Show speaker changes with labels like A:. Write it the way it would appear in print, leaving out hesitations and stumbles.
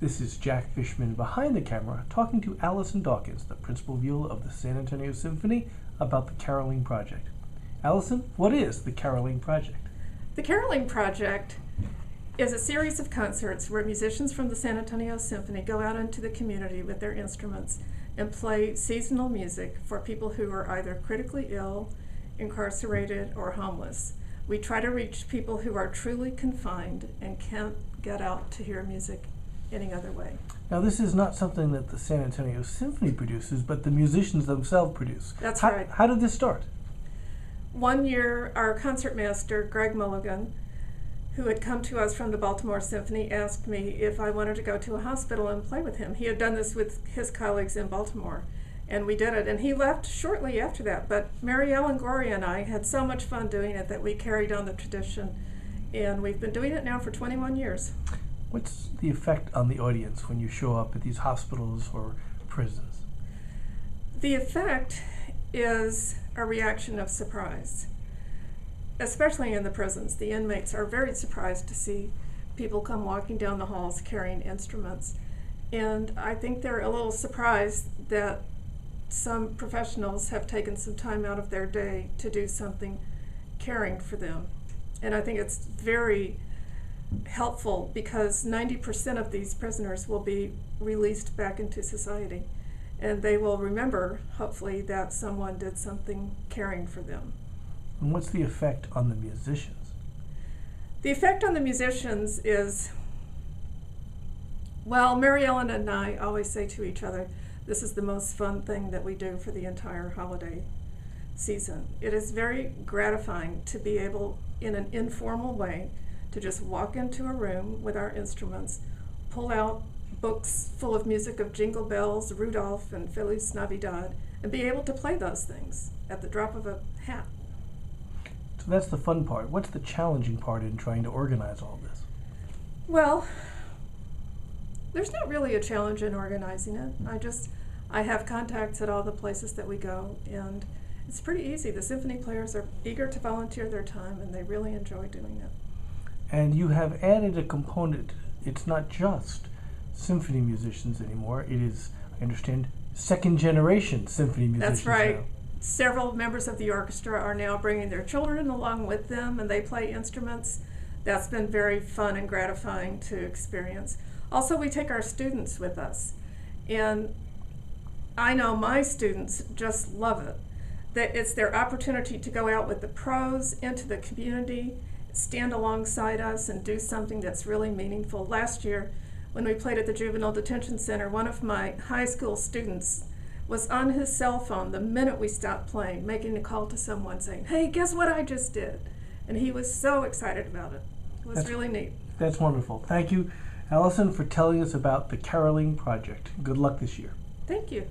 A: This is Jack Fishman behind the camera talking to Allison Dawkins, the principal viola of the San Antonio Symphony, about the Caroling Project. Allison, what is the Caroling Project?
B: The Caroling Project is a series of concerts where musicians from the San Antonio Symphony go out into the community with their instruments and play seasonal music for people who are either critically ill, incarcerated, or homeless. We try to reach people who are truly confined and can't get out to hear music any other way.
A: Now, this is not something that the San Antonio Symphony produces, but the musicians themselves produce.
B: That's right.
A: How did this start?
B: One year, our concertmaster, Greg Mulligan, who had come to us from the Baltimore Symphony, asked me if I wanted to go to a hospital and play with him. He had done this with his colleagues in Baltimore, and we did it. And he left shortly after that, but Mary Ellen Gloria and I had so much fun doing it that we carried on the tradition, and we've been doing it now for 21 years.
A: What's the effect on the audience when you show up at these hospitals or prisons?
B: The effect is a reaction of surprise. Especially in the prisons, the inmates are very surprised to see people come walking down the halls carrying instruments. And I think they're a little surprised that some professionals have taken some time out of their day to do something caring for them. And I think it's very helpful because 90% of these prisoners will be released back into society. And they will remember, hopefully, that someone did something caring for them.
A: And what's the effect on the musicians?
B: The effect on the musicians is, well, Mary Ellen and I always say to each other, this is the most fun thing that we do for the entire holiday season. It is very gratifying to be able, in an informal way, to just walk into a room with our instruments, pull out books full of music of Jingle Bells, Rudolph, and Feliz Navidad, and be able to play those things at the drop of a hat.
A: So that's the fun part. What's the challenging part in trying to organize all this?
B: Well, there's not really a challenge in organizing it. I have contacts at all the places that we go, and it's pretty easy. The symphony players are eager to volunteer their time, and they really enjoy doing it.
A: And you have added a component. It's not just symphony musicians anymore. It is, I understand, second-generation symphony musicians.
B: That's right.
A: Now.
B: Several members of the orchestra are now bringing their children along with them, and they play instruments. That's been very fun and gratifying to experience. Also, we take our students with us, and I know my students just love it. That it's their opportunity to go out with the pros into the community, stand alongside us, and do something that's really meaningful. Last year, when we played at the Juvenile Detention Center, one of my high school students was on his cell phone the minute we stopped playing, making a call to someone saying, "Hey, guess what I just did?" And he was so excited about it. It was really neat.
A: That's wonderful. Thank you, Allison, for telling us about the Caroling Project. Good luck this year.
B: Thank you.